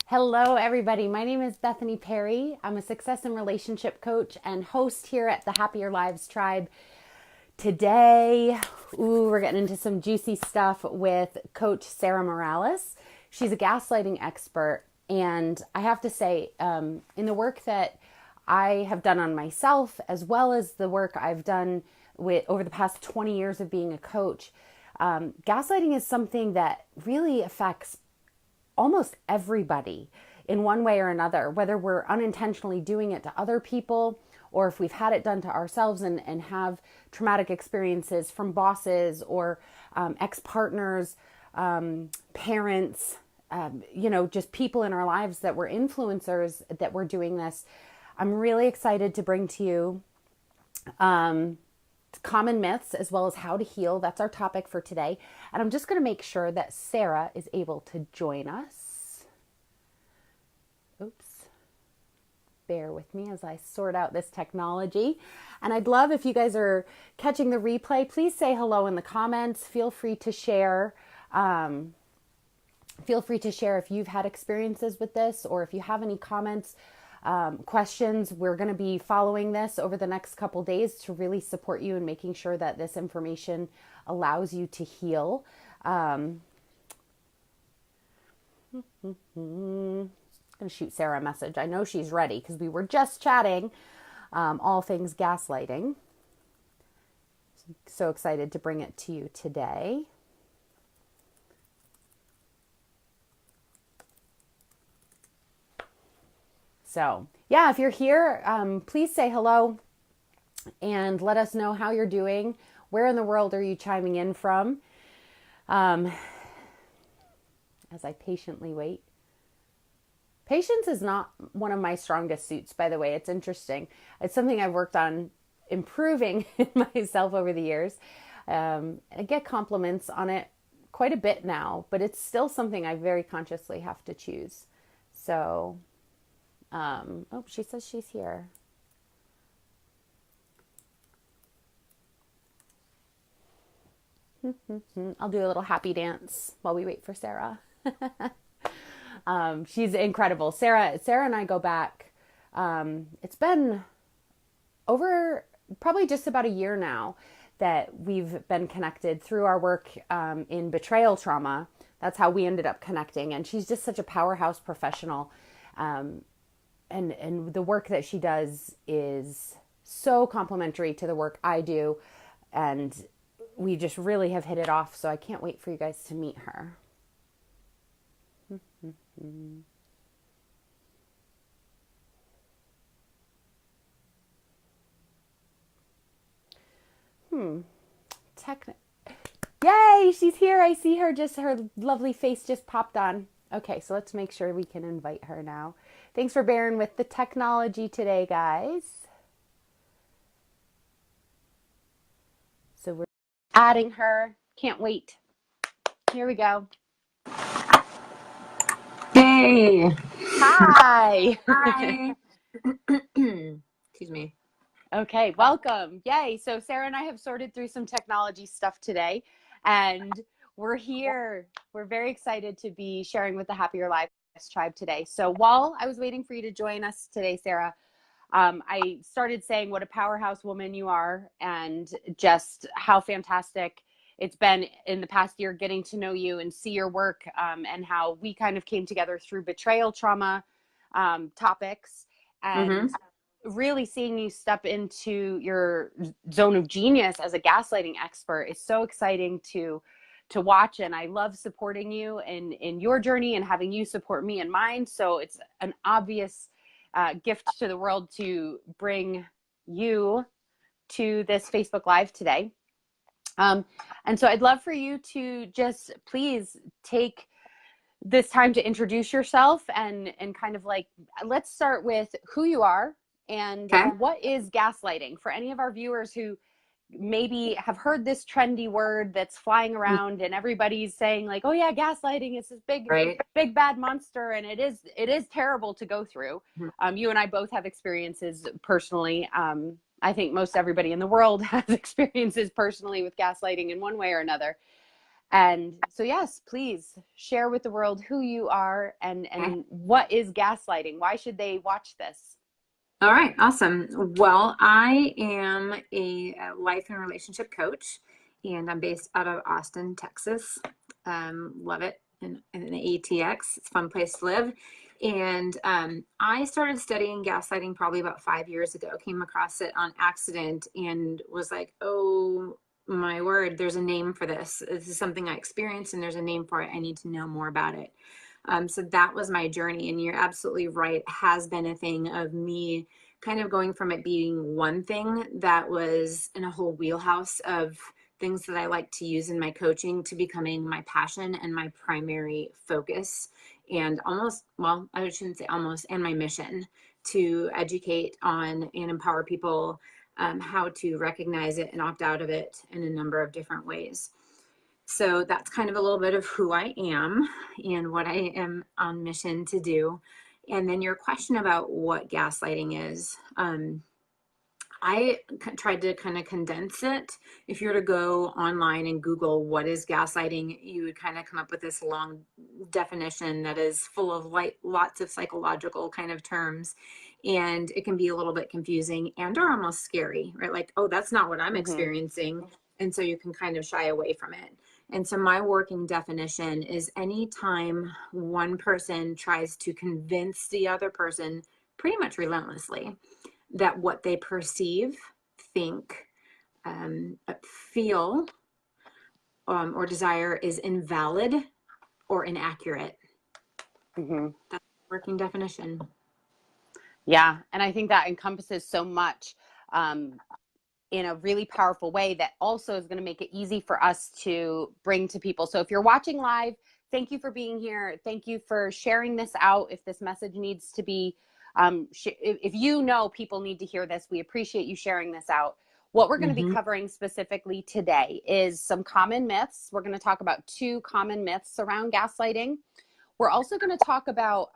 Hello, everybody. My name is Bethany Perry. I'm a success and relationship coach and host here at the Happier Lives Tribe. Today, we're getting into some juicy stuff with Coach Sarah Morales. She's a gaslighting expert. And I have to say, in the work that I have done on myself, as well as the work I've done with over the past 20 years of being a coach, gaslighting is something that really affects almost everybody in one way or another, whether we're unintentionally doing it to other people or if we've had it done to ourselves and have traumatic experiences from bosses or ex-partners, parents, just people in our lives that were influencers that were doing this. I'm really excited to bring to you common myths as well as how to heal. That's our topic for today. And I'm just going to make sure that Sarah is able to join us. Oops. Bear with me as I sort out this technology. And I'd love if you guys are catching the replay, please say hello in the comments. Feel free to share. Feel free to share if you've had experiences with this or if you have any comments, questions. We're going to be following this over the next couple days to really support you in making sure that this information allows you to heal. I'm going to shoot Sarah a message. I know she's ready because we were just chatting all things gaslighting. So excited to bring it to you today. So yeah, if you're here, please say hello and let us know how you're doing. Where in the world are you chiming in from? As I patiently wait. Patience is not one of my strongest suits, by the way. It's interesting. It's something I've worked on improving in myself over the years. I get compliments on it quite a bit now, but it's still something I very consciously have to choose. So... she says she's here. I'll do a little happy dance while we wait for Sarah. She's incredible. Sarah and I go back. It's been over probably just about a year now that we've been connected through our work in betrayal trauma. That's how we ended up connecting. And she's just such a powerhouse professional. And the work that she does is so complementary to the work I do. And we just really have hit it off. So I can't wait for you guys to meet her. Yay, she's here. I see her. Just her lovely face just popped on. Okay, so let's make sure we can invite her now. Thanks for bearing with the technology today, guys. So we're adding her. Can't wait. Here we go. Hey. Hi. Hi. Excuse me. Okay, welcome. Yay. So Sarah and I have sorted through some technology stuff today, and we're here. We're very excited to be sharing with the Happier Lives Tribe today. So while I was waiting for you to join us today, Sarah, I started saying what a powerhouse woman you are and just how fantastic it's been in the past year getting to know you and see your work, and how we kind of came together through betrayal trauma topics, and really seeing you step into your zone of genius as a gaslighting expert is so exciting to watch. And I love supporting you in your journey and having you support me in mine. So it's an obvious gift to the world to bring you to this Facebook Live today. And so I'd love for you to just please take this time to introduce yourself and kind of like, let's start with who you are and what is gaslighting for any of our viewers who maybe have heard this trendy word that's flying around and everybody's saying like, oh yeah, gaslighting is this big bad monster. And it is terrible to go through. You and I both have experiences personally. I think most everybody in the world has experiences personally with gaslighting in one way or another. And so, yes, please share with the world who you are Okay. and what is gaslighting? Why should they watch this? All right, awesome. Well, I am a life and relationship coach, and I'm based out of Austin, Texas. Love it. In the ATX, it's a fun place to live. And I started studying gaslighting probably about 5 years ago. Came across it on accident and was like, oh my word, there's a name for this. This is something I experienced, and there's a name for it. I need to know more about it. So that was my journey. And you're absolutely right. It has been a thing of me kind of going from it being one thing that was in a whole wheelhouse of things that I like to use in my coaching to becoming my passion and my primary focus. And almost, well, I shouldn't say almost, and my mission to educate on and empower people how to recognize it and opt out of it in a number of different ways. So that's kind of a little bit of who I am and what I am on mission to do. And then your question about what gaslighting is. I tried to kind of condense it. If you were to go online and Google what is gaslighting, you would kind of come up with this long definition that is full of lots of psychological kind of terms. And it can be a little bit confusing and or almost scary, right? Like, oh, that's not what I'm Mm-hmm. experiencing. And so you can kind of shy away from it. And so my working definition is anytime one person tries to convince the other person pretty much relentlessly that what they perceive, think, feel, or desire is invalid or inaccurate. Mm-hmm. That's the working definition. Yeah. And I think that encompasses so much in a really powerful way that also is going to make it easy for us to bring to people. So if you're watching live, thank you for being here. Thank you for sharing this out. If this message needs to be, if you know people need to hear this, we appreciate you sharing this out. What we're going to be Mm-hmm. covering specifically today is some common myths. We're going to talk about 2 common myths around gaslighting. We're also going to talk about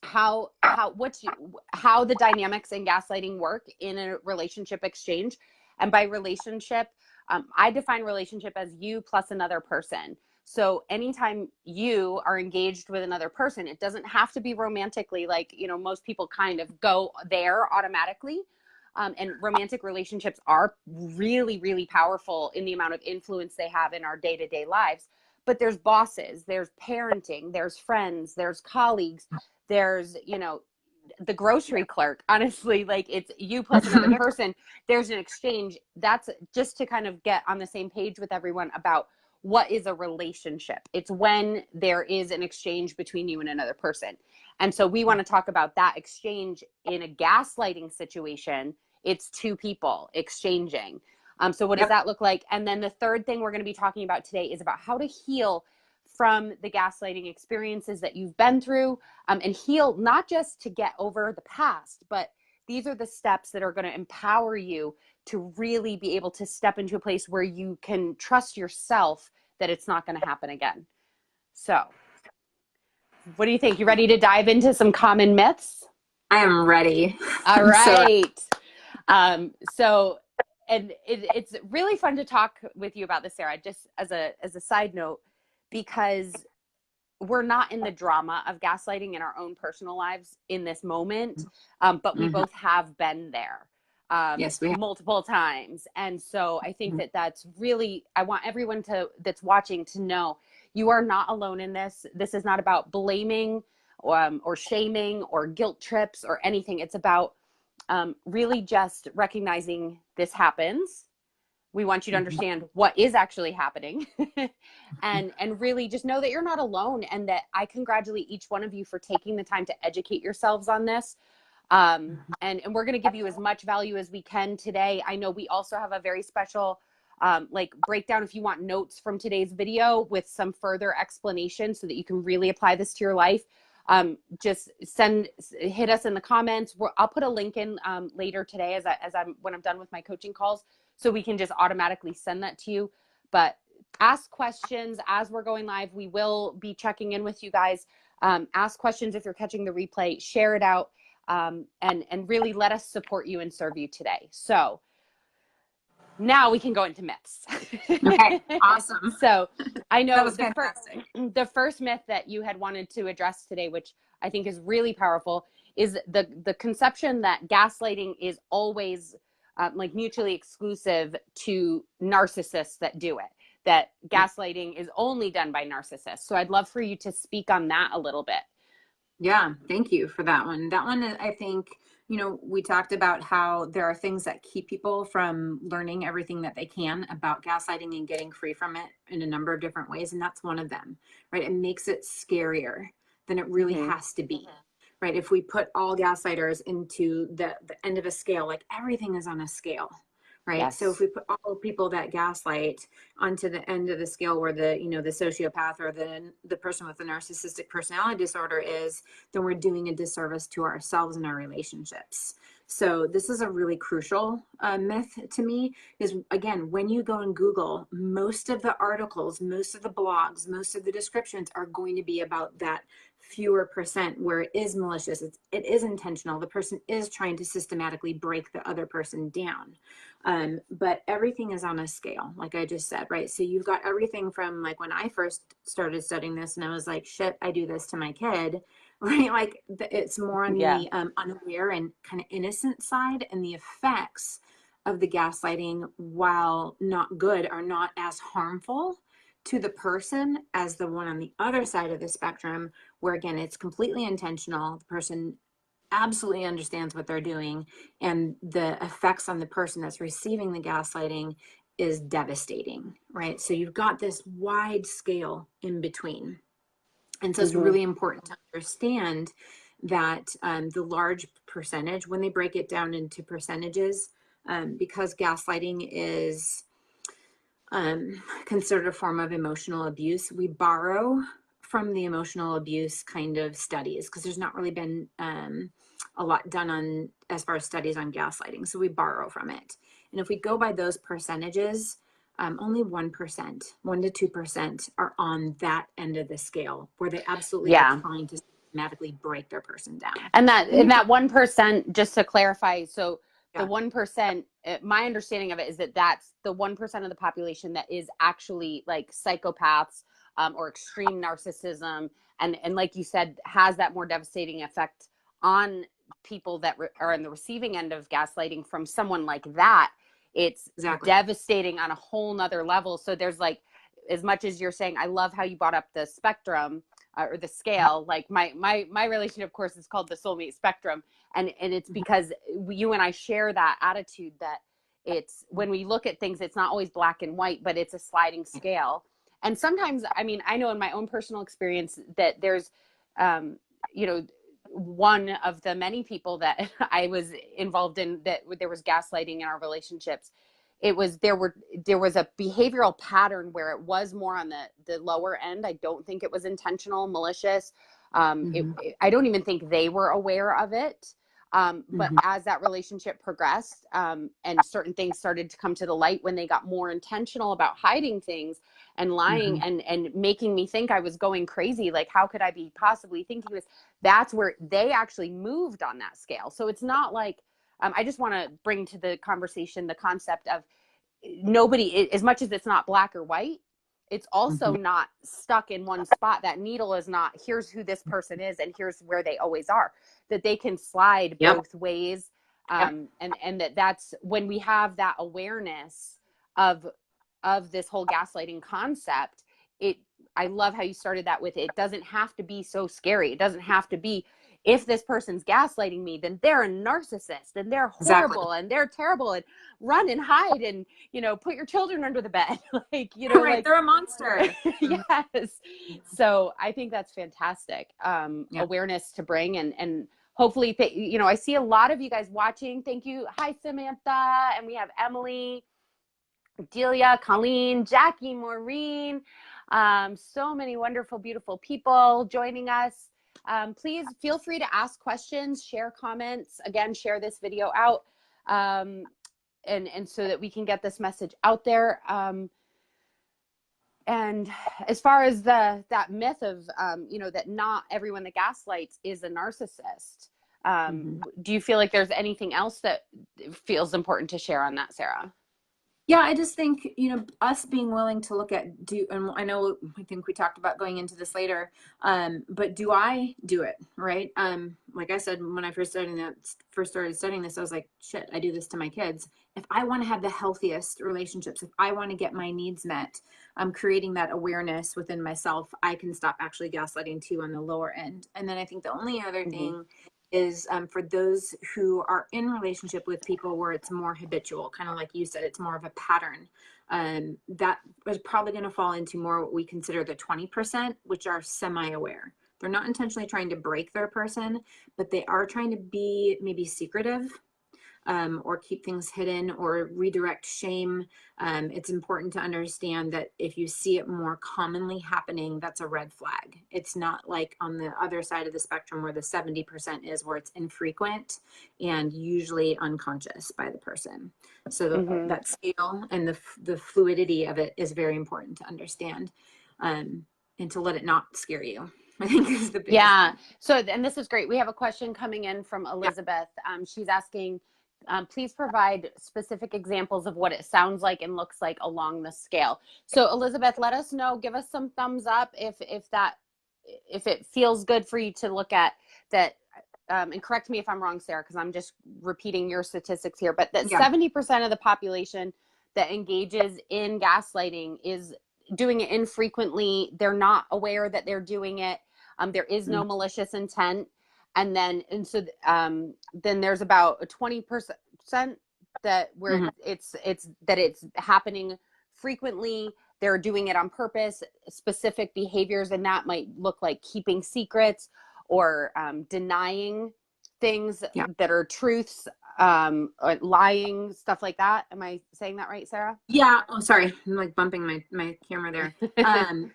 how the dynamics in gaslighting work in a relationship exchange. And by relationship, I define relationship as you plus another person. So anytime you are engaged with another person, it doesn't have to be romantically, like, you know, most people kind of go there automatically. And romantic relationships are really, really powerful in the amount of influence they have in our day-to-day lives. But there's bosses, there's parenting, there's friends, there's colleagues, there's, you know, the grocery clerk. Honestly, like, it's you plus another person. There's an exchange. That's just to kind of get on the same page with everyone about what is a relationship. It's when there is an exchange between you and another person. And so we want to talk about that exchange in a gaslighting situation. It's 2 people exchanging. So what does Yep. that look like? And then the third thing we're going to be talking about today is about how to heal from the gaslighting experiences that you've been through, and heal, not just to get over the past, but these are the steps that are going to empower you to really be able to step into a place where you can trust yourself that it's not going to happen again. So, what do you think? You ready to dive into some common myths? I am ready. All I'm so ready. right. So, and it's really fun to talk with you about this, Sarah, just as a side note, because we're not in the drama of gaslighting in our own personal lives in this moment, but we Mm-hmm. both have been there Yes, we have. multiple times. And so I think that that's really, I want everyone that's watching to know you are not alone in this. This is not about blaming or shaming or guilt trips or anything. It's about really just recognizing this happens. We want you to Mm-hmm. understand what is actually happening and really just know that you're not alone, and that I congratulate each one of you for taking the time to educate yourselves on this. And we're going to give you as much value as we can today. I know we also have a very special like breakdown if you want notes from today's video with some further explanation so that you can really apply this to your life. Just hit us in the comments. I'll put a link in later today when I'm done with my coaching calls, so we can just automatically send that to you. But ask questions as we're going live. We will be checking in with you guys. Ask questions if you're catching the replay. Share it out, and really let us support you and serve you today. So now we can go into myths. Okay, awesome. So I know That was fantastic. the first myth that you had wanted to address today, which I think is really powerful, is the conception that gaslighting is always like mutually exclusive to narcissists that do it, that gaslighting is only done by narcissists. So I'd love for you to speak on that a little bit. Yeah, thank you for that one. That one, I think, we talked about how there are things that keep people from learning everything that they can about gaslighting and getting free from it in a number of different ways. And that's one of them, right? It makes it scarier than it really has to be, right? If we put all gaslighters into the end of a scale, like everything is on a scale, right? Yes. So if we put all people that gaslight onto the end of the scale where the sociopath or the person with the narcissistic personality disorder is, then we're doing a disservice to ourselves and our relationships. So this is a really crucial myth to me, is again, when you go and Google, most of the articles, most of the blogs, most of the descriptions are going to be about that fewer percent where it is malicious, it is intentional, the person is trying to systematically break the other person down. But everything is on a scale, like I just said, right? So you've got everything from like when I first started studying this and I was like, shit, I do this to my kid, right? Like it's more on the unaware and kind of innocent side, and the effects of the gaslighting, while not good, are not as harmful to the person as the one on the other side of the spectrum, where again, it's completely intentional. The person absolutely understands what they're doing, and the effects on the person that's receiving the gaslighting is devastating, right? So you've got this wide scale in between. And so it's really important to understand that the large percentage, when they break it down into percentages, because gaslighting is considered a form of emotional abuse, we borrow from the emotional abuse kind of studies, because there's not really been a lot done on as far as studies on gaslighting. So we borrow from it. And if we go by those percentages, only 1%, 1 to 2% are on that end of the scale where they absolutely are trying to systematically break their person down. And that 1%, just to clarify, so the 1%, my understanding of it is that that's the 1% of the population that is actually like psychopaths or extreme narcissism. And like you said, has that more devastating effect on people that are in the receiving end of gaslighting from someone like that. It's devastating on a whole nother level. So there's like, as much as you're saying, I love how you brought up the spectrum or the scale. Like my relationship, of course, is called the soulmate spectrum. And it's because you and I share that attitude that it's, when we look at things, it's not always black and white, but it's a sliding scale. And sometimes, I mean, I know in my own personal experience that there's, one of the many people that I was involved in that there was gaslighting in our relationships. It was, there was a behavioral pattern where it was more on the lower end. I don't think it was intentional, malicious. I don't even think they were aware of it. But as that relationship progressed, and certain things started to come to the light, when they got more intentional about hiding things and lying and making me think I was going crazy, like how could I be possibly thinking this? That's where they actually moved on that scale. So it's not like, I just want to bring to the conversation the concept of nobody, as much as it's not black or white, it's also not stuck in one spot. That needle is not, here's who this person is and here's where they always are, that they can slide both ways. And that's when we have that awareness of this whole gaslighting concept. I love how you started that with, it doesn't have to be so scary. It doesn't have to be, if this person's gaslighting me, then they're a narcissist and they're horrible and they're terrible and run and hide and, put your children under the bed. Like, like, they're a monster. Yes. So I think that's fantastic. Awareness to bring and hopefully, I see a lot of you guys watching. Thank you. Hi, Samantha. And we have Emily, Delia, Colleen, Jackie, Maureen. So many wonderful, beautiful people joining us. Please feel free to ask questions, share comments. Again, share this video out, and so that we can get this message out there. And as far as that myth of, that not everyone that gaslights is a narcissist, do you feel like there's anything else that feels important to share on that, Sarah? Yeah, I just think, us being willing to look at and I think we talked about going into this later, but do I do it, right? Like I said, when I first started studying this, I was like, shit, I do this to my kids. If I want to have the healthiest relationships, if I want to get my needs met, I'm creating that awareness within myself. I can stop actually gaslighting too on the lower end. And then I think the only other thing is for those who are in relationship with people where it's more habitual, kind of like you said, it's more of a pattern. That is probably going to fall into more what we consider the 20%, which are semi-aware. They're not intentionally trying to break their person, but they are trying to be maybe secretive, or keep things hidden or redirect shame. It's important to understand that if you see it more commonly happening, that's a red flag. It's not like on the other side of the spectrum where the 70% is, where it's infrequent and usually unconscious by the person. So that scale and the fluidity of it is very important to understand, and to let it not scare you, I think, is the biggest thing. So, and this is great. We have a question coming in from Elizabeth. She's asking, please provide specific examples of what it sounds like and looks like along the scale. So Elizabeth, let us know, give us some thumbs up if it feels good for you to look at that. And correct me if I'm wrong, Sarah, because I'm just repeating your statistics here, but that 70% of the population that engages in gaslighting is doing it infrequently. They're not aware that they're doing it. There is no malicious intent. And then there's about a 20% that where it's happening frequently. They're doing it on purpose, specific behaviors, and that might look like keeping secrets or denying things that are truths, or lying, stuff like that. Am I saying that right, Sarah? Yeah. Oh, sorry. I'm like bumping my camera there.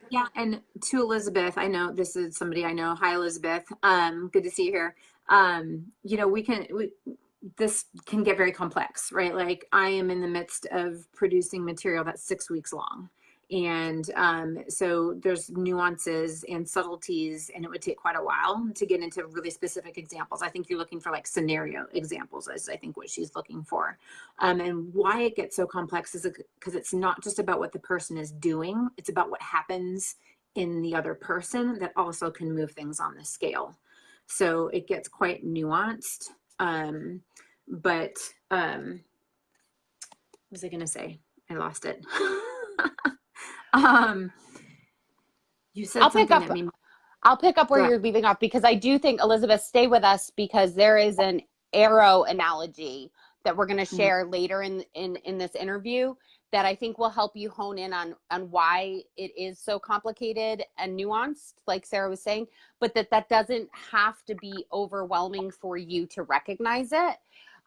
Yeah. And to Elizabeth, I know this is somebody I know. Hi, Elizabeth. Good to see you here. This can get very complex, right? Like I am in the midst of producing material that's 6 weeks long. And so there's nuances and subtleties, and it would take quite a while to get into really specific examples. I think you're looking for like scenario examples, is I think what she's looking for. And why it gets so complex is because it's not just about what the person is doing, it's about what happens in the other person that also can move things on the scale. So it gets quite nuanced. What was I going to say? I lost it. You said I'll pick up where you're leaving off, because I do think, Elizabeth, stay with us, because there is an arrow analogy that we're going to share later in this interview that I think will help you hone in on why it is so complicated and nuanced, like Sarah was saying, but that doesn't have to be overwhelming for you to recognize it.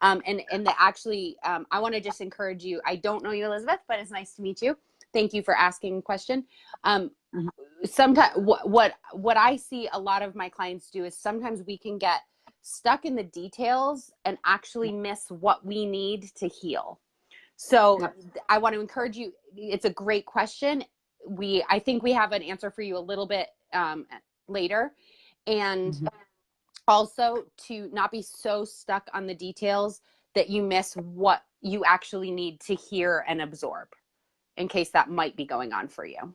And that actually, I want to just encourage you. I don't know you, Elizabeth, but it's nice to meet you. Thank you for asking a question. Sometimes what I see a lot of my clients do is sometimes we can get stuck in the details and actually miss what we need to heal. So I want to encourage you. It's a great question. I think we have an answer for you a little bit later. And also to not be so stuck on the details that you miss what you actually need to hear and absorb, in case that might be going on for you.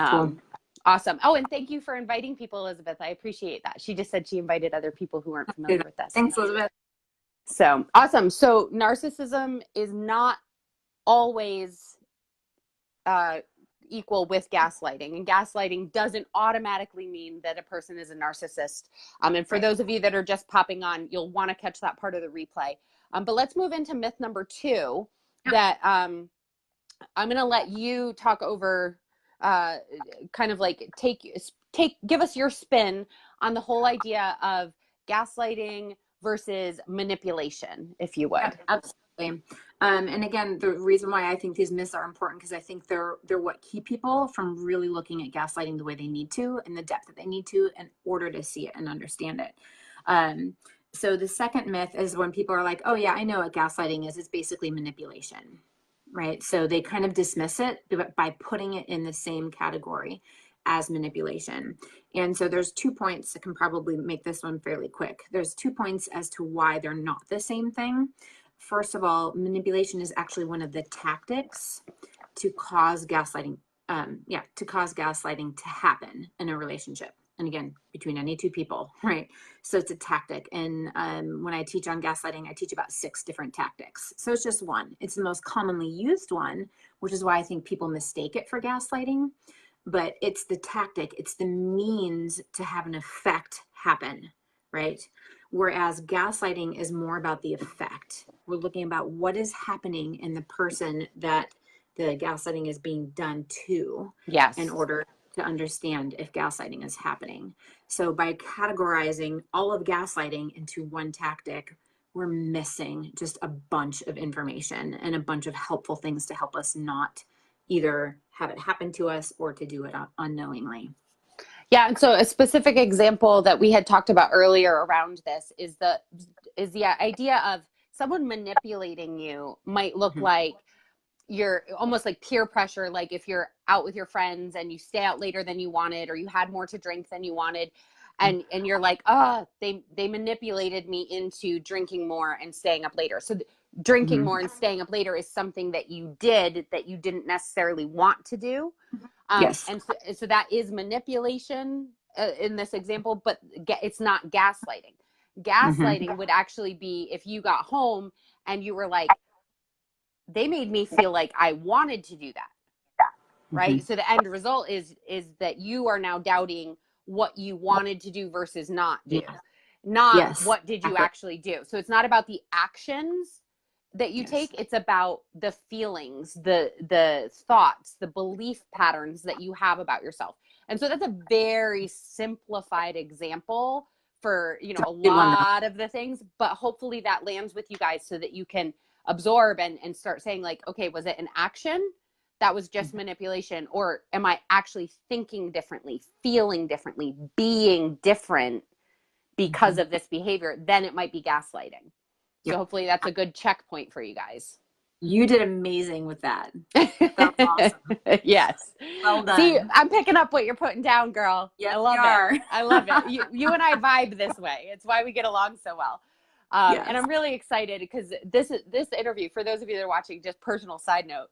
Cool. Awesome. Oh, and thank you for inviting people, Elizabeth. I appreciate that. She just said she invited other people who weren't familiar with this. Thanks, Elizabeth. So awesome. So narcissism is not always equal with gaslighting, and gaslighting doesn't automatically mean that a person is a narcissist. And for those of you that are just popping on, you'll want to catch that part of the replay. But let's move into myth number 2 that I'm going to let you talk over, kind of like give us your spin on the whole idea of gaslighting versus manipulation, if you would. Yeah, absolutely. And again, the reason why I think these myths are important, because I think they're what keep people from really looking at gaslighting the way they need to, and the depth that they need to, in order to see it and understand it. So the second myth is when people are like, oh yeah, I know what gaslighting is. It's basically manipulation, right? So they kind of dismiss it by putting it in the same category as manipulation. And so there's 2 points. I can probably make this one fairly quick. There's 2 points as to why they're not the same thing. first of all, manipulation is actually one of the tactics to cause gaslighting. To cause gaslighting to happen in a relationship. And again, between any two people, right? So it's a tactic. And when I teach on gaslighting, I teach about 6 different tactics. So it's just one. It's the most commonly used one, which is why I think people mistake it for gaslighting. But it's the tactic, it's the means to have an effect happen, right? Whereas gaslighting is more about the effect. We're looking about what is happening in the person that the gaslighting is being done to, Yes. in order to understand if gaslighting is happening. So by categorizing all of gaslighting into one tactic, we're missing just a bunch of information and a bunch of helpful things to help us not either have it happen to us or to do it unknowingly. Yeah, and so a specific example that we had talked about earlier around this is the idea of someone manipulating you might look Mhm. like you're almost like peer pressure, like if you're out with your friends and you stay out later than you wanted, or you had more to drink than you wanted, and you're like, oh, they manipulated me into drinking more and staying up later. So drinking more and staying up later is something that you did that you didn't necessarily want to do. Yes. And so that is manipulation in this example, but it's not gaslighting. Gaslighting would actually be if you got home and you were like, they made me feel like I wanted to do that. Right. So the end result is that you are now doubting what you wanted to do versus not do, Yeah. not Yes. what did you Exactly. actually do. So it's not about the actions that you Yes. take, it's about the feelings, the thoughts, the belief patterns that you have about yourself. And so that's a very simplified example for, It's a a good one though. lot of the things, but hopefully that lands with you guys so that you can absorb and start saying like, okay, was it an action that was just manipulation, or am I actually thinking differently, feeling differently, being different because of this behavior? Then it might be gaslighting. So Yep. hopefully that's a good checkpoint for you guys. You did amazing with that. That was awesome. Yes. Well See, done. I'm picking up what you're putting down, girl. Yes, I you love it. are. I love it. You and I vibe this way. It's why we get along so well. And Yes. I'm really excited because this interview, for those of you that are watching, just personal side note,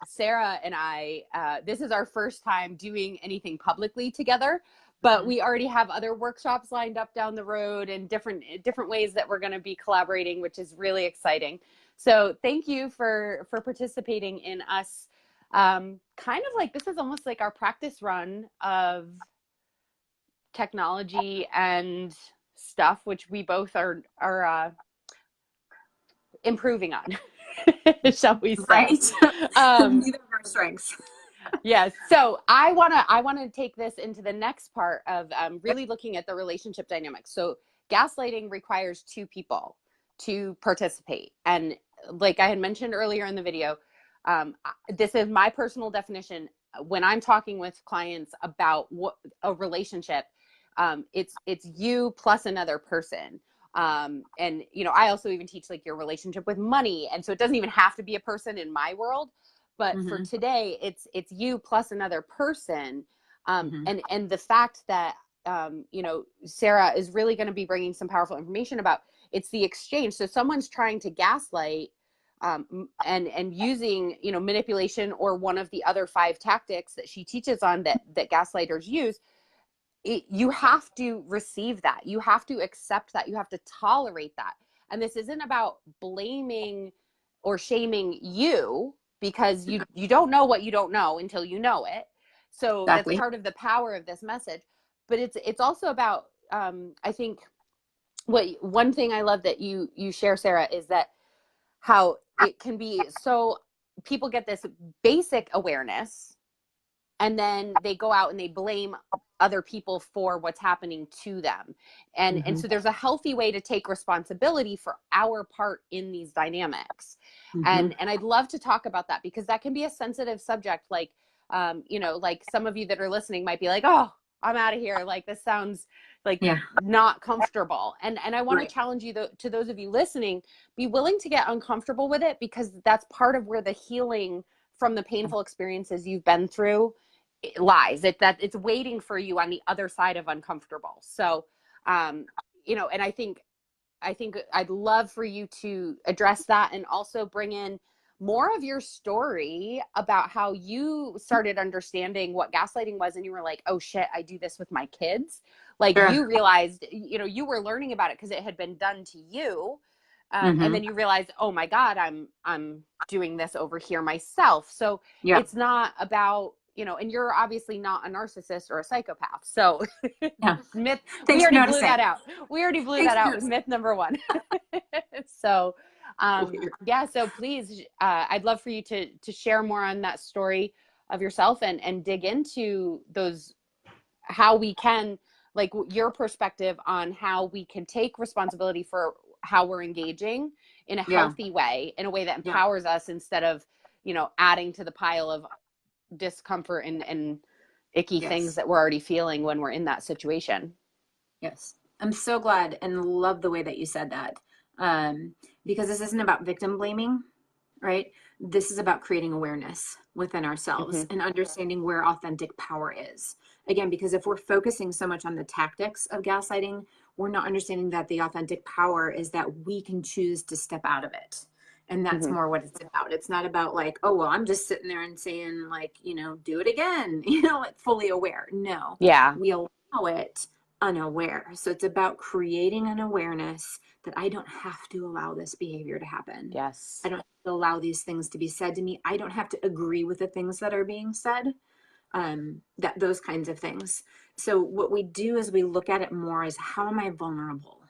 Sarah and I, this is our first time doing anything publicly together, but we already have other workshops lined up down the road and different ways that we're going to be collaborating, which is really exciting. So thank you for participating in us. Kind of like, this is almost like our practice run of technology and stuff, which we both are improving on, shall we say? Right. Neither of our strengths. Yes. So I wanna take this into the next part of really looking at the relationship dynamics. So gaslighting requires 2 people to participate, and like I had mentioned earlier in the video, this is my personal definition. When I'm talking with clients about what a relationship, it's you plus another person. And I also even teach like your relationship with money, and so it doesn't even have to be a person in my world. But for today, it's you plus another person, and the fact that Sarah is really going to be bringing some powerful information about it's the exchange. So someone's trying to gaslight, and using manipulation or one of the other 5 tactics that she teaches on that gaslighters use. You have to receive that. You have to accept that. You have to tolerate that. And this isn't about blaming or shaming you, because you don't know what you don't know until you know it. So that's Exactly. part of the power of this message. But it's also about, I think, one thing I love that you share, Sarah, is that how it can be so people get this basic awareness, and then they go out and they blame other people for what's happening to them. And so there's a healthy way to take responsibility for our part in these dynamics. And I'd love to talk about that, because that can be a sensitive subject. Like, like some of you that are listening might be like, oh, I'm out of here. Like, this sounds like not comfortable. And I want to challenge you to those of you listening, be willing to get uncomfortable with it, because that's part of where the healing from the painful experiences you've been through lies. It's waiting for you on the other side of uncomfortable. So, and I think I think I'd love for you to address that and also bring in more of your story about how you started understanding what gaslighting was and you were like, oh shit, I do this with my kids. Like Sure. you realized, you know, you were learning about it because it had been done to you. And then you realized, oh my God, I'm doing this over here myself. So Yeah. it's not about, you know, and you're obviously not a narcissist or a psychopath. So Yeah. myth, we Thanks for already blew noticing. that out. We already blew Thanks that for out with noticing. myth number one. So, Weird. yeah, so please, I'd love for you to share more on that story of yourself and dig into those, how we can, like your perspective on how we can take responsibility for how we're engaging in a Yeah. healthy way, in a way that Yeah. empowers us instead of, you know, adding to the pile of discomfort and icky things Yes. that we're already feeling when we're in that situation. Yes. I'm so glad and love the way that you said that. Because this isn't about victim blaming, right? This is about creating awareness within ourselves Mm-hmm. and understanding where authentic power is. Again, because if we're focusing so much on the tactics of gaslighting, we're not understanding that the authentic power is that we can choose to step out of it. And that's Mm-hmm. more what it's about. It's not about like, oh, well, I'm just sitting there and saying, like, do it again, like fully aware. No, Yeah. we allow it unaware. So it's about creating an awareness that I don't have to allow this behavior to happen. Yes. I don't have to allow these things to be said to me. I don't have to agree with the things that are being said. That those kinds of things. So what we do is we look at it more as how am I vulnerable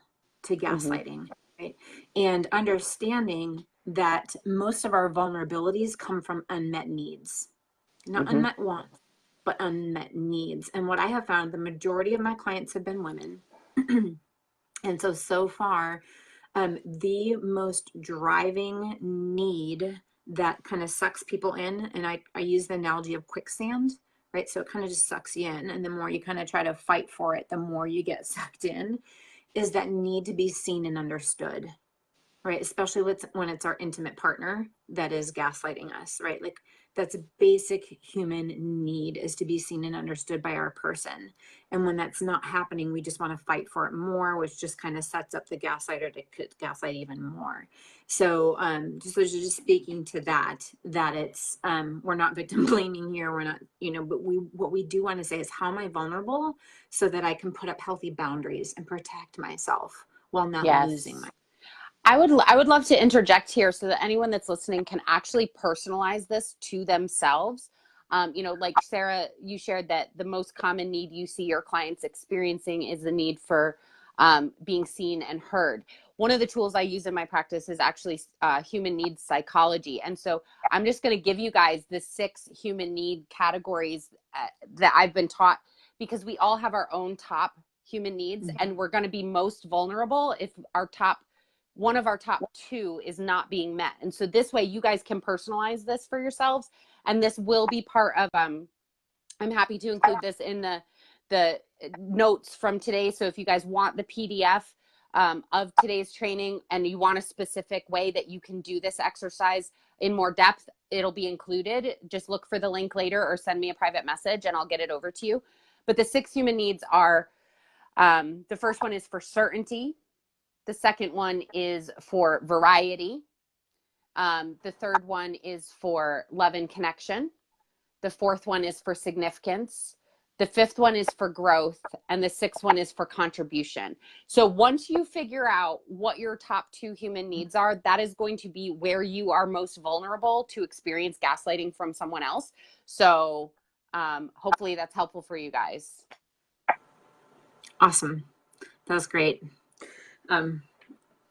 to Mm-hmm. gaslighting, right? And understanding that most of our vulnerabilities come from unmet needs, not Mm-hmm. unmet wants, but unmet needs. And what I have found, the majority of my clients have been women. And so far, the most driving need that kind of sucks people in, and I use the analogy of quicksand, right? So it kind of just sucks you in. And the more you kind of try to fight for it, the more you get sucked in, is that need to be seen and understood, right? Especially when it's our intimate partner that is gaslighting us, right? Like that's a basic human need, is to be seen and understood by our person. And when that's not happening, we just want to fight for it more, which just kind of sets up the gaslighter to gaslight even more. So just speaking to that it's, we're not victim blaming here. We're not, but what we do want to say is, how am I vulnerable so that I can put up healthy boundaries and protect myself while not losing Yes. my. I would love to interject here so that anyone that's listening can actually personalize this to themselves. You know, like Sarah, you shared that the most common need you see your clients experiencing is the need for being seen and heard. One of the tools I use in my practice is actually human needs psychology. And so I'm just going to give you guys the 6 human need categories that I've been taught, because we all have our own top human needs, and we're going to be most vulnerable if one of our top 2 is not being met. And so this way you guys can personalize this for yourselves. And this will be part of, I'm happy to include this in the notes from today. So if you guys want the PDF of today's training and you want a specific way that you can do this exercise in more depth, it'll be included. Just look for the link later or send me a private message and I'll get it over to you. But the 6 human needs are, the first one is for certainty. The second one is for variety. The third one is for love and connection. The fourth one is for significance. The fifth one is for growth. And the sixth one is for contribution. So once you figure out what your top 2 human needs are, that is going to be where you are most vulnerable to experience gaslighting from someone else. So hopefully that's helpful for you guys. Awesome. That was great.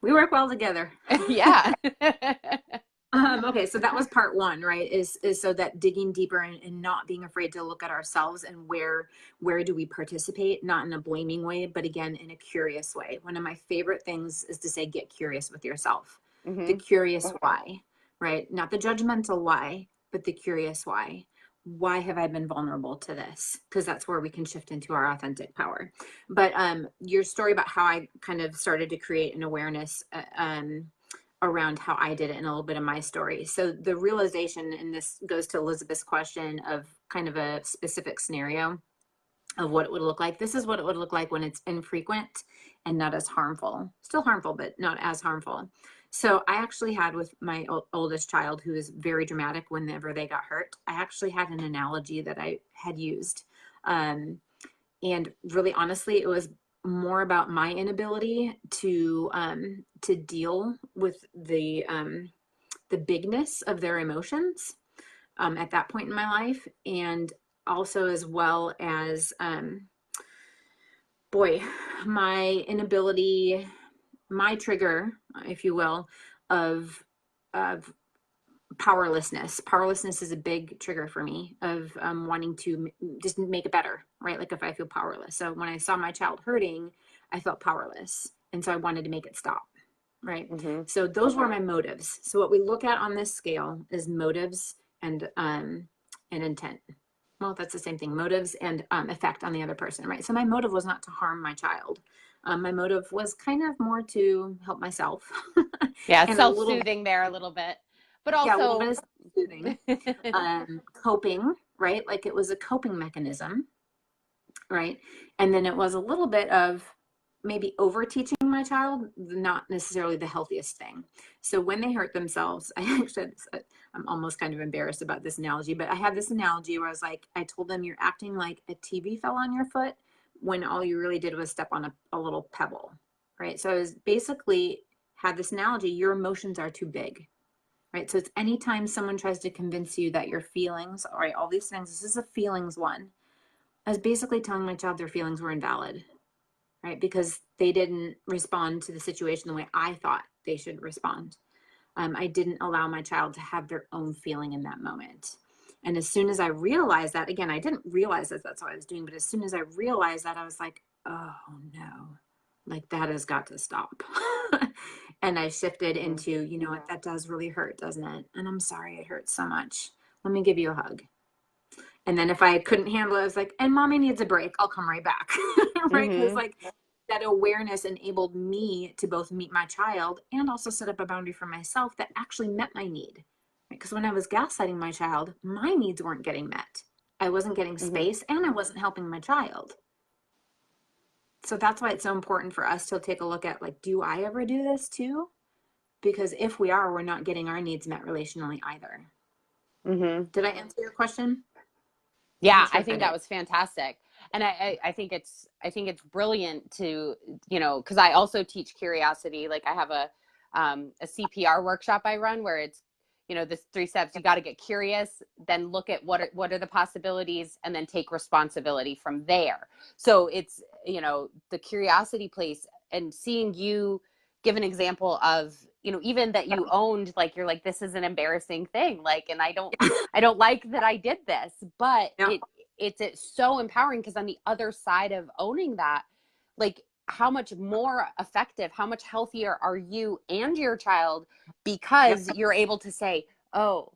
We work well together. Yeah. Okay, so that was part 1, right? Is so that digging deeper and not being afraid to look at ourselves and where do we participate, not in a blaming way, but again, in a curious way. One of my favorite things is to say, get curious with yourself. Mm-hmm. The curious why, right? Not the judgmental why, but the curious why. Why have I been vulnerable to this? Because that's where we can shift into our authentic power. But your story about how I kind of started to create an awareness around how I did it, and a little bit of my story. So the realization, and this goes to Elizabeth's question of kind of a specific scenario. of what it would look like. This is what it would look like when it's infrequent and not as harmful. Still harmful, but not as harmful. So I actually had with my oldest child, who is very dramatic whenever they got hurt, I actually had an analogy that I had used. And really honestly, it was more about my inability to deal with the bigness of their emotions at that point in my life, and also as well as boy, my inability, my trigger, if you will, of powerlessness. Powerlessness is a big trigger for me of wanting to just make it better, right? Like if I feel powerless. So when I saw my child hurting, I felt powerless, and so I wanted to make it stop. Right. Mm-hmm. So those were my motives. So what we look at on this scale is motives and intent. Well, that's the same thing, motives and effect on the other person, right? So my motive was not to harm my child. My motive was kind of more to help myself. Yeah, And a little, self-soothing there a little bit, but yeah, a little bit also of soothing, coping, right? Like it was a coping mechanism, right? And then it was a little bit of maybe over teaching my child, not necessarily the healthiest thing. So when they hurt themselves, I actually, I'm almost kind of embarrassed about this analogy, but I had this analogy where I was like, I told them, you're acting like a TV fell on your foot when all you really did was step on a little pebble, right? So I was basically had this analogy, your emotions are too big, right? So it's anytime someone tries to convince you that your feelings, all right, all these things, this is a feelings one. I was basically telling my child their feelings were invalid, right? Because they didn't respond to the situation the way I thought they should respond. I didn't allow my child to have their own feeling in that moment. And as soon as I realized that, again, I didn't realize that that's what I was doing, but as soon as I realized that, I was like, oh no, like that has got to stop. And I shifted into, you know what, that does really hurt, doesn't it? And I'm sorry it hurts so much. Let me give you a hug. And then if I couldn't handle it, I was like, and mommy needs a break. I'll come right back. Right. Because mm-hmm. like that awareness enabled me to both meet my child and also set up a boundary for myself that actually met my need. Because when I was gaslighting my child, my needs weren't getting met. I wasn't getting Mm-hmm. space and I wasn't helping my child. So that's why it's so important for us to take a look at like, do I ever do this too? Because if we are, we're not getting our needs met relationally either. Mm-hmm. Did I answer your question? I'm Yeah, not sure I if I think that did. was fantastic. And I think it's brilliant to, you know, because I also teach curiosity. Like I have a CPR workshop I run where it's, you know, this 3 steps. You got to get curious, then look at what are the possibilities, and then take responsibility from there. So it's, you know, the curiosity place, and seeing you give an example of, you know, even that you owned, like you're like, this is an embarrassing thing, like, and I don't like that I did this, but Yeah. it's so empowering, because on the other side of owning that, like how much more effective, how much healthier are you and your child, Yep. because you're able to say, oh,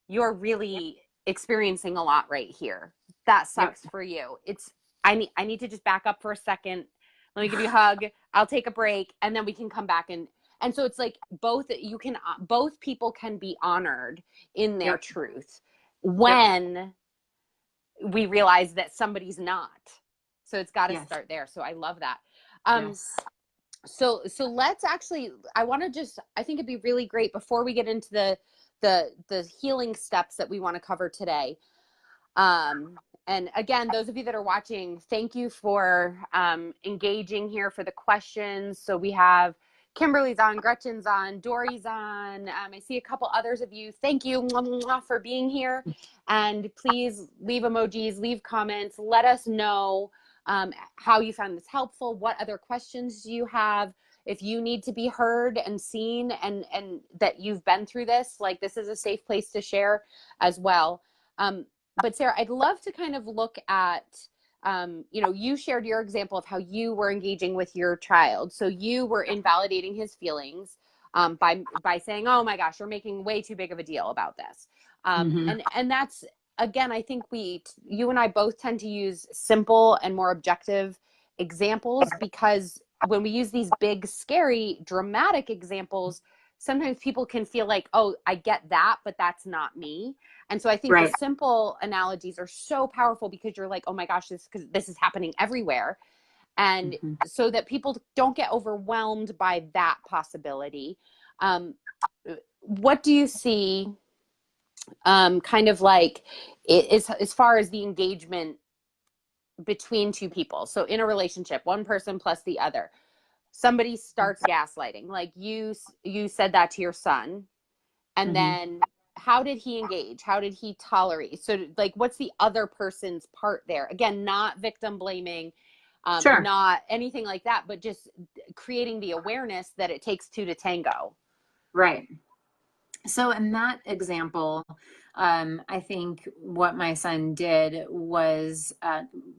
you're really experiencing a lot right here. That Yep. sucks for you. It's I need to just back up for a second. Let me give you a hug. I'll take a break, and then we can come back. And so it's like both people can be honored in their Yep. truth Yep. when we realize that somebody's not. So it's got to Yes. start there. So I love that. Um, Yes. so let's actually, I want to just, I think it'd be really great before we get into the healing steps that we want to cover today. And again, those of you that are watching, thank you for engaging here, for the questions. So we have Kimberly's on, Gretchen's on, Dory's on. I see a couple others of you. Thank you for being here. And please leave emojis, leave comments. Let us know how you found this helpful. What other questions do you have? If you need to be heard and seen, and that you've been through this, like this is a safe place to share as well. But Sarah, I'd love to kind of look at, you know, you shared your example of how you were engaging with your child. So you were invalidating his feelings by saying, "Oh my gosh, you're making way too big of a deal about this," Mm-hmm. and that's, again, I think you and I both tend to use simple and more objective examples, because when we use these big, scary, dramatic examples, sometimes people can feel like, "Oh, I get that, but that's not me." And so I think the Right. simple analogies are so powerful because you're like, oh my gosh, this is happening everywhere. And Mm-hmm. so that people don't get overwhelmed by that possibility. Um, what do you see kind of like as far as the engagement between two people? So in a relationship, one person plus the other, somebody starts gaslighting, like you said that to your son, and Mm-hmm. then how did he engage? How did he tolerate? So like, what's the other person's part there? Again, not victim blaming, Sure. not anything like that, but just creating the awareness that it takes two to tango. Right. So in that example, I think what my son did was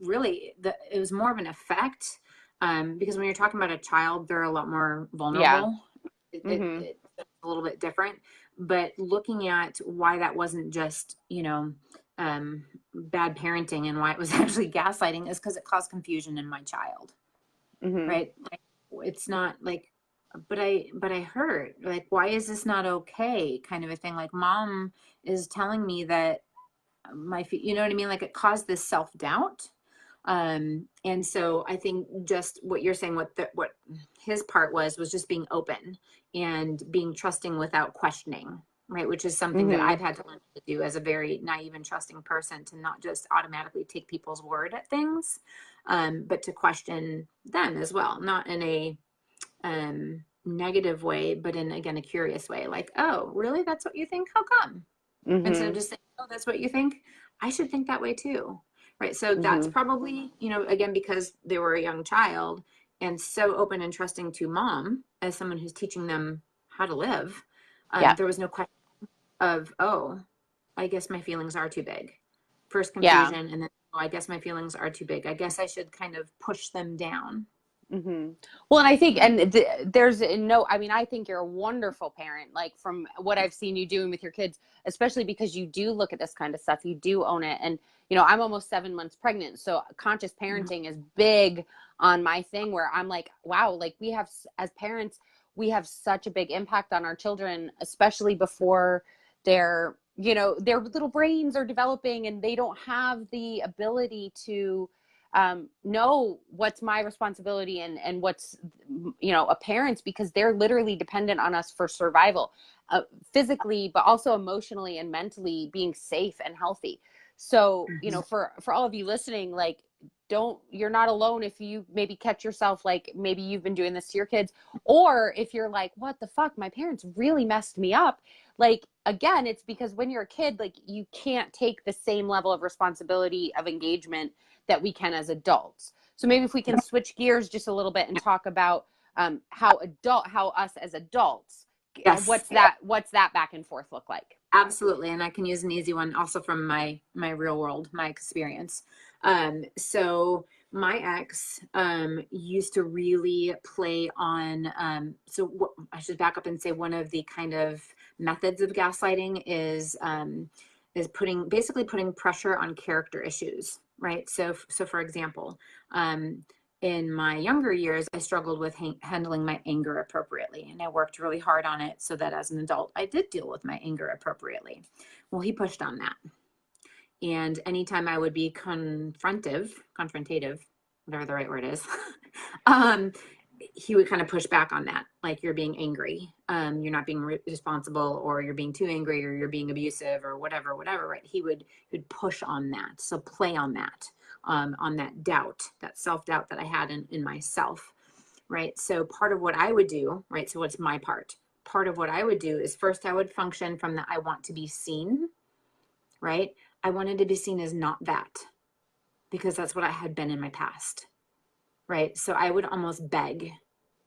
really, it was more of an effect, because when you're talking about a child, they're a lot more Yeah. vulnerable. Mm-hmm. It's a little bit different, but looking at why that wasn't just, bad parenting and why it was actually gaslighting is because it caused confusion in my child, Mm-hmm. right? Like, it's not like, but I hurt, like, why is this not okay, kind of a thing. Like, mom is telling me that you know what I mean, like, it caused this self-doubt. And so I think just what you're saying, what his part was just being open and being trusting without questioning, right? Which is something that Mm-hmm. I've had to learn to do as a very naive and trusting person, to not just automatically take people's word at things, but to question them as well, not in a negative way, but in, again, a curious way. Like, oh, really? That's what you think? How come? Instead of Mm-hmm. just saying, oh, that's what you think, I should think that way too. Right. So that's Mm-hmm. probably, again, because they were a young child and so open and trusting to mom as someone who's teaching them how to live. Yeah. There was no question of, oh, I guess my feelings are too big. First Yeah. confusion, and then, oh, I guess my feelings are too big. I guess I should kind of push them down. Mm-hmm. Well, and I think, and there's no, I mean, I think you're a wonderful parent, like from what I've seen you doing with your kids, especially because you do look at this kind of stuff, you do own it. And, I'm almost 7 months pregnant. So conscious parenting is big on my thing, where I'm like, wow, like we have, as parents, we have such a big impact on our children, especially before they're, their little brains are developing and they don't have the ability to know what's my responsibility and what's a parent's, because they're literally dependent on us for survival, physically, but also emotionally and mentally being safe and healthy. So Mm-hmm. for all of you listening, like, you're not alone if you maybe catch yourself, like maybe you've been doing this to your kids, or if you're like, what the fuck, my parents really messed me up. Like, again, it's because when you're a kid, like, you can't take the same level of responsibility of engagement that we can as adults. So maybe if we can switch gears just a little bit and talk about how us as adults, Yes. what's that back and forth look like? Absolutely. And I can use an easy one also from my real world, my experience. So my ex used to really play on, I should back up and say one of the kind of methods of gaslighting is basically putting pressure on character issues, right? So for example, in my younger years, I struggled with handling my anger appropriately, and I worked really hard on it so that as an adult, I did deal with my anger appropriately. Well, he pushed on that. And anytime I would be confrontative, whatever the right word is, um, he would kind of push back on that. Like, you're being angry, you're not being responsible, or you're being too angry, or you're being abusive, or whatever, right? He would push on that. So play on that doubt, that self-doubt that I had in myself, right? So part of what I would do, right? So what's my part? Part of what I would do is, first I would function from the I want to be seen, right? I wanted to be seen as not that, because that's what I had been in my past, right? So I would almost beg,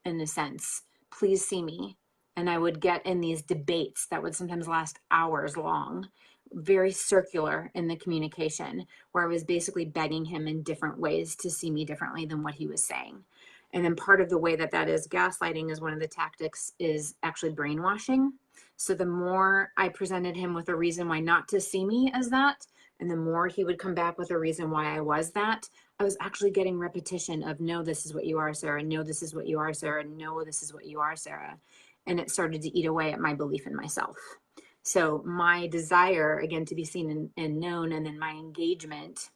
in a sense, please see me. And I would get in these debates that would sometimes last hours long, very circular in the communication, where I was basically begging him in different ways to see me differently than what he was saying. And then part of the way that is gaslighting, is one of the tactics is actually brainwashing. So the more I presented him with a reason why not to see me as that, and the more he would come back with a reason why I was that, I was actually getting repetition of, no, this is what you are, Sarah. No, this is what you are, Sarah. No, this is what you are, Sarah. And it started to eat away at my belief in myself. So my desire, again, to be seen and known, and then my engagement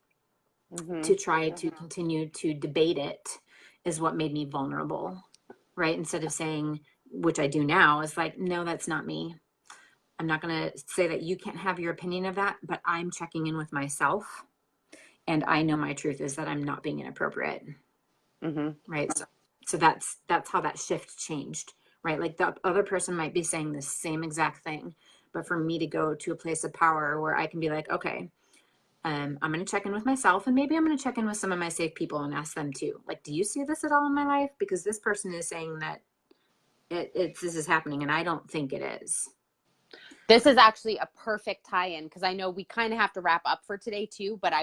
to try to continue to debate it is what made me vulnerable, right? Instead of saying, which I do now, is like, no, that's not me. I'm not going to say that you can't have your opinion of that, but I'm checking in with myself. And I know my truth is that I'm not being inappropriate. Right. So that's how that shift changed, right? Like the other person might be saying the same exact thing, but for me to go to a place of power where I can be like, okay, I'm going to check in with myself, and maybe I'm going to check in with some of my safe people and ask them too. Like, do you see this at all in my life? Because this person is saying that this is happening, and I don't think it is. This is actually a perfect tie-in, because I know we kind of have to wrap up for today too, but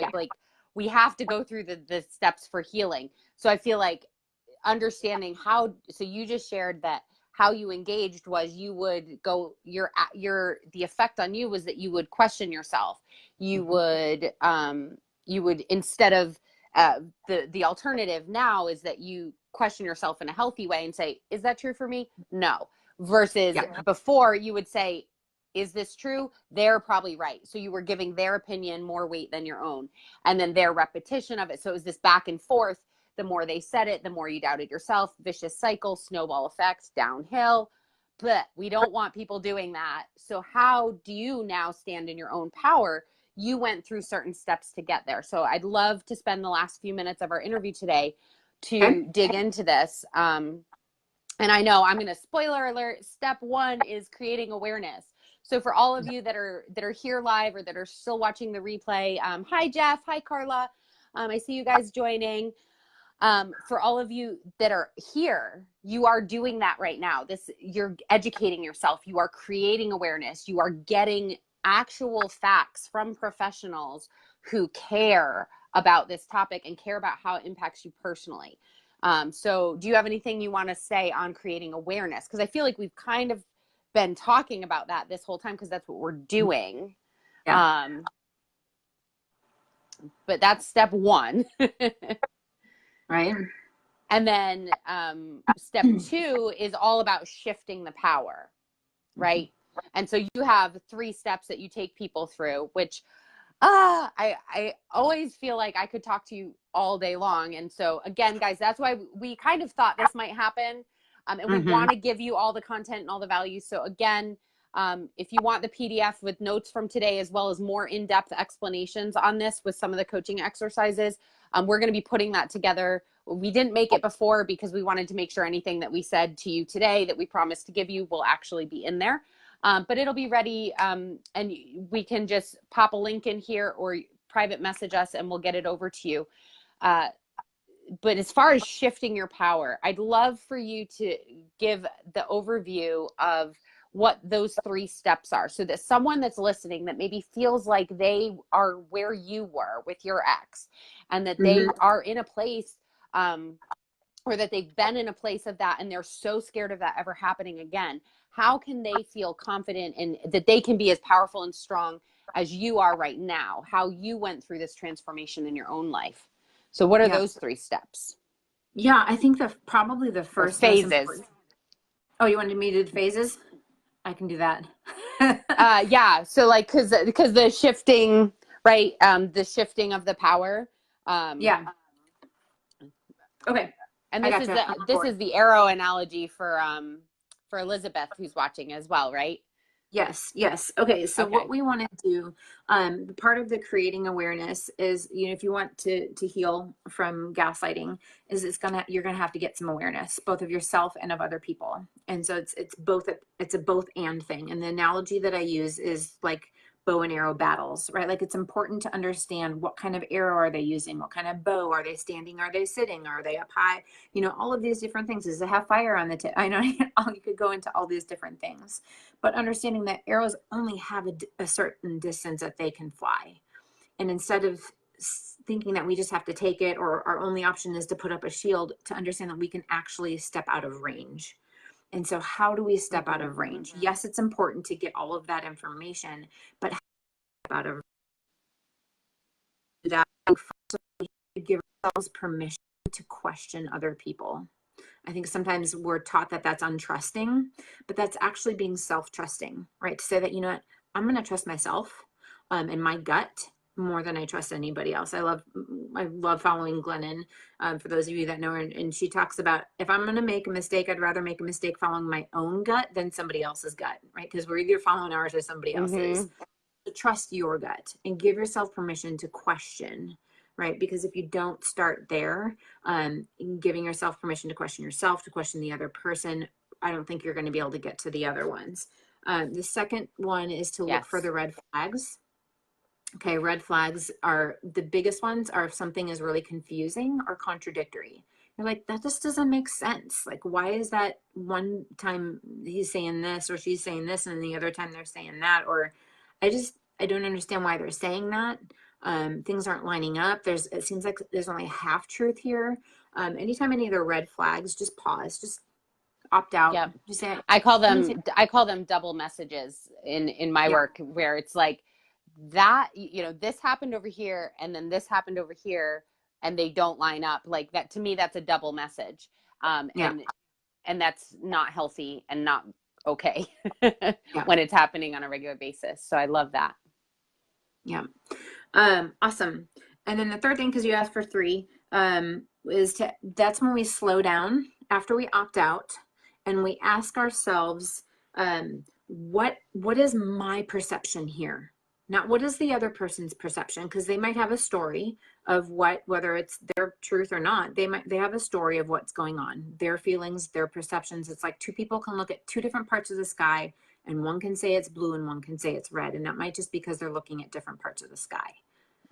we have to go through the steps for healing. So I feel like understanding how, so you just shared that how you engaged was you would go, the effect on you was that you would question yourself. You would, instead of, the alternative now is that you question yourself in a healthy way and say, is that true for me? No. Versus before you would say, is this true? They're probably right. So you were giving their opinion more weight than your own. And then their repetition of it. So it was this back and forth. The more they said it, the more you doubted yourself. Vicious cycle, snowball effect, downhill. But we don't want people doing that. So how do you now stand in your own power? You went through certain steps to get there. So I'd love to spend the last few minutes of our interview today to dig into this. And I know I'm going to spoiler alert. Step 1 is creating awareness. So for all of you that are here live or that are still watching the replay, hi Jeff, hi Carla. I see you guys joining. For all of you that are here, you are doing that right now. You're educating yourself. You are creating awareness. You are getting actual facts from professionals who care about this topic and care about how it impacts you personally. So do you have anything you want to say on creating awareness? Because I feel like we've kind of been talking about that this whole time, because that's what we're doing. Yeah. But that's step 1. Right. And then step 2 is all about shifting the power, right? And so you have 3 steps that you take people through, which I always feel like I could talk to you all day long. And so again, guys, that's why we kind of thought this might happen. And we want to give you all the content and all the value. So again, if you want the PDF with notes from today, as well as more in-depth explanations on this with some of the coaching exercises, we're going to be putting that together. We didn't make it before because we wanted to make sure anything that we said to you today that we promised to give you will actually be in there. But it'll be ready, and we can just pop a link in here or private message us and we'll get it over to you. But as far as shifting your power, I'd love for you to give the overview of what those 3 steps are, so that someone that's listening that maybe feels like they are where you were with your ex, and that they are in a place, or that they've been in a place of that and they're so scared of that ever happening again. How can they feel confident in that they can be as powerful and strong as you are right now? How you went through this transformation in your own life. So what are those 3 steps? Yeah, I think probably the first phases. Oh, you wanted me to do the phases? I can do that. Yeah. So like, cause the shifting, right. The shifting of the power. Yeah. Okay. And this is the arrow analogy for Elizabeth, who's watching as well, right? Yes. Okay. So what we want to do, part of the creating awareness is, if you want to heal from gaslighting, is you're gonna have to get some awareness, both of yourself and of other people. And so it's a both and thing. And the analogy that I use is like bow and arrow battles, right? Like, it's important to understand what kind of arrow are they using, what kind of bow are they standing, are they sitting, are they up high, all of these different things. Does it have fire on the tip? I know you could go into all these different things, but understanding that arrows only have a certain distance that they can fly. And instead of thinking that we just have to take it, or our only option is to put up a shield, to understand that we can actually step out of range. And so how do we step out of range? Yes, it's important to get all of that information, but how do we step out of that? First, we give ourselves permission to question other people. I think sometimes we're taught that that's untrusting, but that's actually being self-trusting, right? To say that, you know what, I'm going to trust myself and my gut more than I trust anybody else. I love following Glennon. For those of you that know her, and she talks about, if I'm going to make a mistake, I'd rather make a mistake following my own gut than somebody else's gut, right? Because we're either following ours or somebody else's. So trust your gut and give yourself permission to question, right? Because if you don't start there, giving yourself permission to question yourself, to question the other person, I don't think you're going to be able to get to the other ones. The second one is to look for the red flags. Okay, red flags are the biggest ones are if something is really confusing or contradictory. You're like, that just doesn't make sense. Like, why is that one time he's saying this or she's saying this and the other time they're saying that? Or I don't understand why they're saying that. Things aren't lining up. It seems like there's only half truth here. Anytime any of the red flags, just pause, just opt out. Yep. Just say, I call them double messages in my work, where it's like, that, you know, this happened over here and then this happened over here and they don't line up. Like that, to me, that's a double message. And that's not healthy and not okay when it's happening on a regular basis. So I love that. Yeah. Awesome. And then the third thing, because you asked for three, that's when we slow down after we opt out and we ask ourselves, what is my perception here? Not what is the other person's perception, because they might have a story of whether it's their truth or not, they have a story of what's going on, their feelings, their perceptions. It's like two people can look at two different parts of the sky and one can say it's blue and one can say it's red. And that might just because they're looking at different parts of the sky,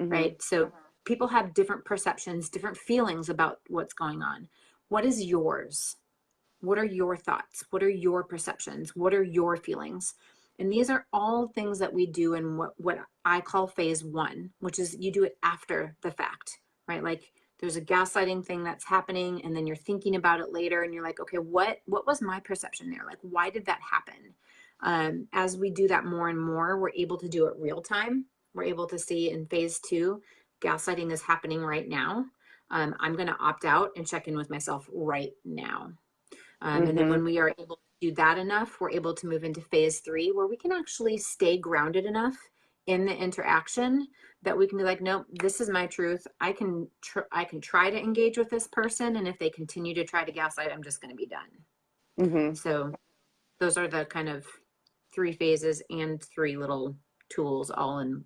right? So people have different perceptions, different feelings about what's going on. What is yours? What are your thoughts? What are your perceptions? What are your feelings? And these are all things that we do in what I call phase one, which is you do it after the fact, right? Like there's a gaslighting thing that's happening and then you're thinking about it later and you're like, okay, what was my perception there? Like, why did that happen? As we do that more and more, we're able to do it real time. We're able to see in phase two, gaslighting is happening right now. I'm going to opt out and check in with myself right now. And then when we are able to do that enough, we're able to move into phase three, where we can actually stay grounded enough in the interaction that we can be like, nope, this is my truth. I can try to engage with this person. And if they continue to try to gaslight, I'm just going to be done. So those are the kind of three phases and three little tools all in.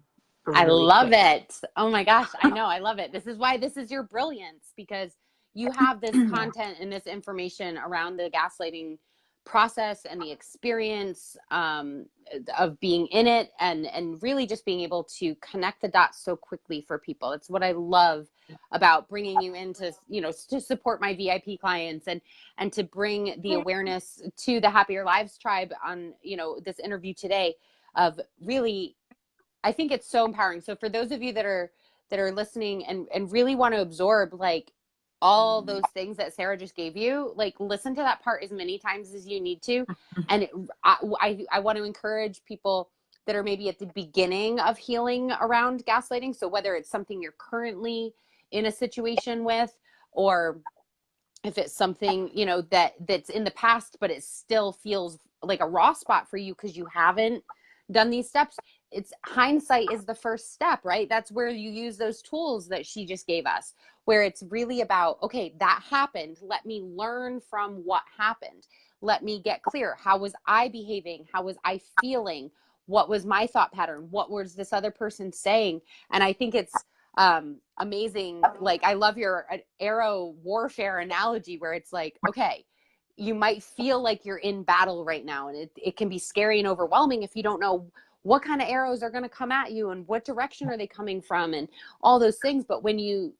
I love it. Oh my gosh. I know. I love it. This is why this is your brilliance, because you have this content and this information around the gaslighting process and the experience of being in it, and really just being able to connect the dots so quickly for people. It's what I love about bringing you into, you know, to support my VIP clients and to bring the awareness to the Happier Lives tribe on, you know, this interview today of really, I think it's so empowering. So for those of you that are listening and really want to absorb like all those things that Sarah just gave you, like listen to that part as many times as you need to. And I want to encourage people that are maybe at the beginning of healing around gaslighting. So whether it's something you're currently in a situation with, or if it's something, you know, that's in the past, but it still feels like a raw spot for you because you haven't done these steps. It's hindsight is the first step, right? That's where you use those tools that she just gave us, where it's really about, okay, that happened. Let me learn from what happened. Let me get clear. How was I behaving? How was I feeling? What was my thought pattern? What was this other person saying? And I think it's amazing. Like, I love your arrow warfare analogy, where it's like, okay, you might feel like you're in battle right now, and it can be scary and overwhelming if you don't know what kind of arrows are going to come at you and what direction are they coming from and all those things. But when you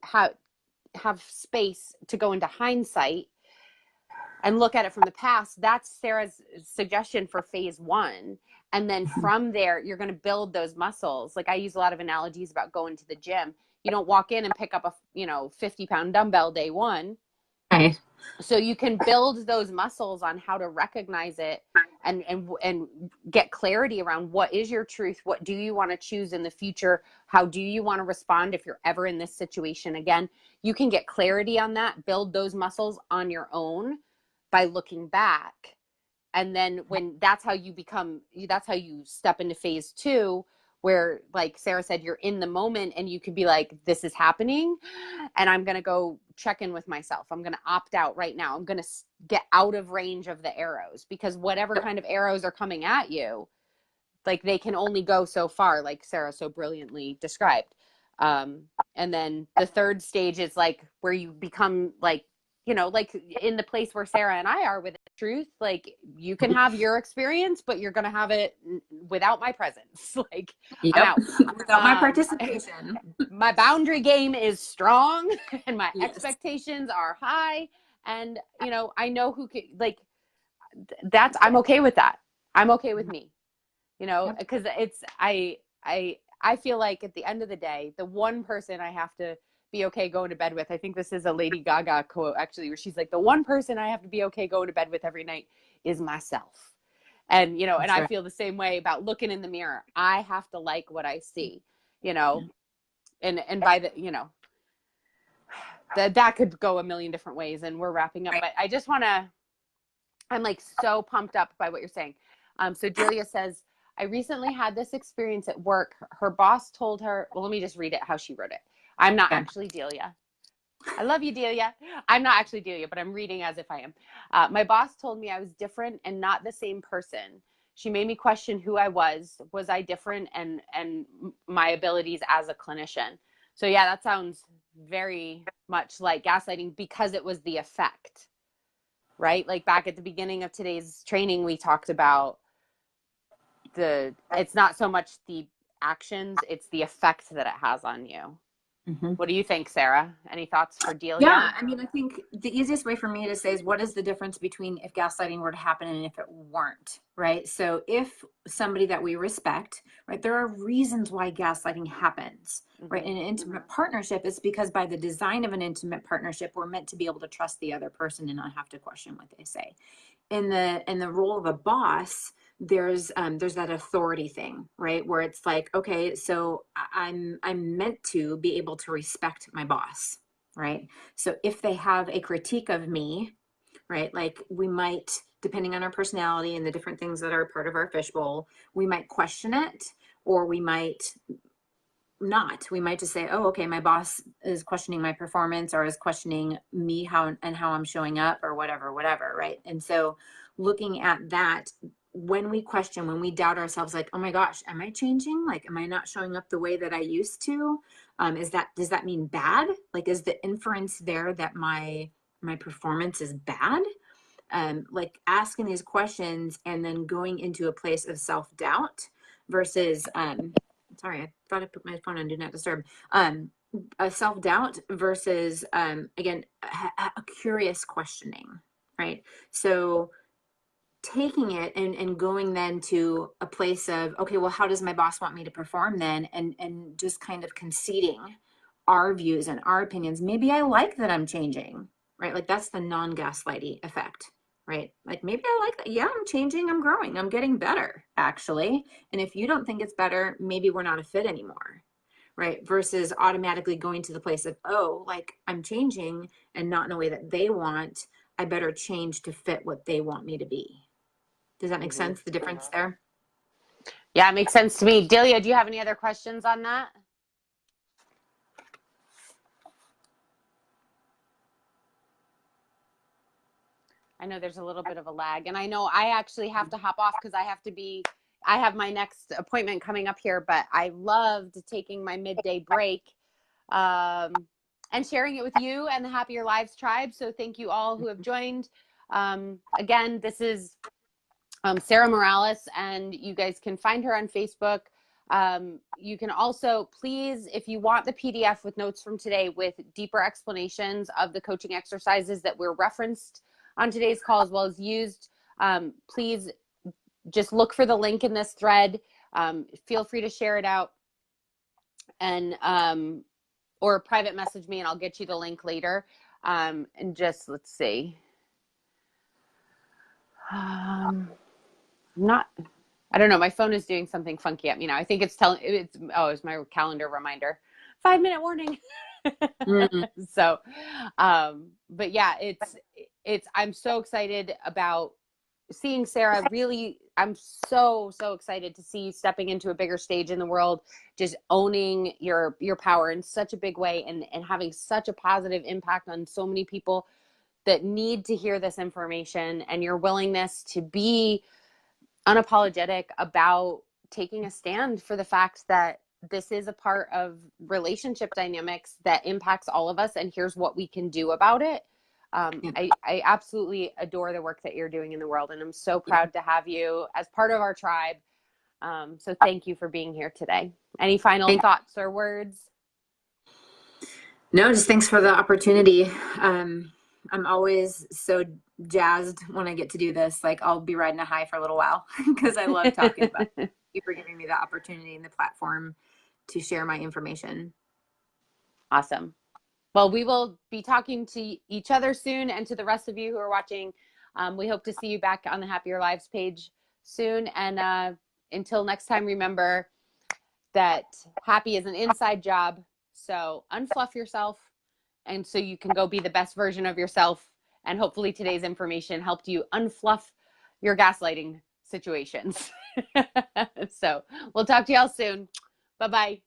have space to go into hindsight and look at it from the past, that's Sarah's suggestion for phase one. And then from there, you're going to build those muscles. Like I use a lot of analogies about going to the gym. You don't walk in and pick up a 50-pound dumbbell day one. Right. So you can build those muscles on how to recognize it and get clarity around what is your truth, what do you want to choose in the future, how do you want to respond if you're ever in this situation again. You can get clarity on that, build those muscles on your own by looking back. And then when that's how you step into phase 2, where, like Sarah said, you're in the moment and you could be like, this is happening and I'm going to go check in with myself. I'm going to opt out right now. I'm going to get out of range of the arrows, because whatever kind of arrows are coming at you, like, they can only go so far, like Sarah so brilliantly described. And then the third stage is like where you become like, you know, like in the place where Sarah and I are with the truth, like, you can have your experience, but you're going to have it without my presence. Like, Yep. I'm out. Without my participation. My boundary game is strong and my Yes. expectations are high. And, you know, I know who can, like, I'm okay with that. I'm okay with me, you know, because I feel like at the end of the day, the one person I have to be okay going to bed with, I think this is a Lady Gaga quote actually, where she's like, the one person I have to be okay going to bed with every night is myself. And, you know, and I feel the same way about looking in the mirror. I have to like what I see, you know, and by the, you know, that could go a million different ways, and we're wrapping up, but I just want to, I'm like so pumped up by what you're saying. So Delia says, I recently had this experience at work. Her boss told her, well, let me just read it how she wrote it. I'm not actually Delia. I love you, Delia. I'm not actually Delia, but I'm reading as if I am. My boss told me I was different and not the same person. She made me question who I was. Was I different, and my abilities as a clinician? So yeah, that sounds very much like gaslighting, because it was the effect, right? Like back at the beginning of today's training, we talked about it's not so much the actions, it's the effect that it has on you. Mm-hmm. What do you think, Sarah? Any thoughts for Delia? Yeah, I mean, I think the easiest way for me to say is, what is the difference between if gaslighting were to happen and if it weren't, right? So if somebody that we respect, right, there are reasons why gaslighting happens, right? In an intimate partnership, it's because by the design of an intimate partnership, we're meant to be able to trust the other person and not have to question what they say. In the role of a boss, there's that authority thing, right? Where it's like, okay, so I'm meant to be able to respect my boss, right? So if they have a critique of me, right, like we might, depending on our personality and the different things that are part of our fishbowl, we might question it, or we might not. We might just say, oh, okay, my boss is questioning my performance, or is questioning me how I'm showing up, or whatever, right? And so looking at that, when we question, when we doubt ourselves, like, oh my gosh, am I changing? Like, am I not showing up the way that I used to? Does that mean bad? Like, is the inference there that my performance is bad? Like asking these questions and then going into a place of self-doubt versus, sorry, I thought I put my phone on do not disturb. A self-doubt versus, again, a curious questioning, right? So taking it and going then to a place of, okay, well, how does my boss want me to perform then? And just kind of conceding our views and our opinions. Maybe I like that I'm changing, right? Like that's the non-gaslighty effect, right? Like maybe I like that. Yeah, I'm changing, I'm growing, I'm getting better, actually. And if you don't think it's better, maybe we're not a fit anymore, right? Versus automatically going to the place of, oh, like I'm changing and not in a way that they want. I better change to fit what they want me to be. Does that make sense? The difference there? Yeah, it makes sense to me. Delia, do you have any other questions on that? I know there's a little bit of a lag, and I know I actually have to hop off because I have my next appointment coming up here, but I loved taking my midday break and sharing it with you and the Happier Lives tribe. So thank you all who have joined. Again, this is Sarah Morales, and you guys can find her on Facebook. You can also, please, if you want the PDF with notes from today with deeper explanations of the coaching exercises that were referenced on today's call as well as used, please just look for the link in this thread. Feel free to share it out, and or private message me and I'll get you the link later. And just, let's see. not, I don't know. My phone is doing something funky at me now. I think it's it's my calendar reminder. 5-minute warning. Mm, So, but yeah, I'm so excited about seeing Sarah. Really, I'm so excited to see you stepping into a bigger stage in the world, just owning your power in such a big way, and having such a positive impact on so many people that need to hear this information, and your willingness to be unapologetic about taking a stand for the fact that this is a part of relationship dynamics that impacts all of us, and here's what we can do about it. yeah, I absolutely adore the work that you're doing in the world, and I'm so yeah. proud to have you as part of our tribe. So thank you for being here today. Any final Thank- thoughts or words? no, just thanks for the opportunity. I'm always so jazzed when I get to do this. Like I'll be riding a high for a little while because I love talking about it. Thank you for giving me the opportunity and the platform to share my information. Awesome. Well, we will be talking to each other soon, and to the rest of you who are watching. We hope to see you back on the Happier Lives page soon. And until next time, remember that happy is an inside job. So unfluff yourself, and so you can go be the best version of yourself. And hopefully today's information helped you unfluff your gaslighting situations. So we'll talk to y'all soon. Bye-bye.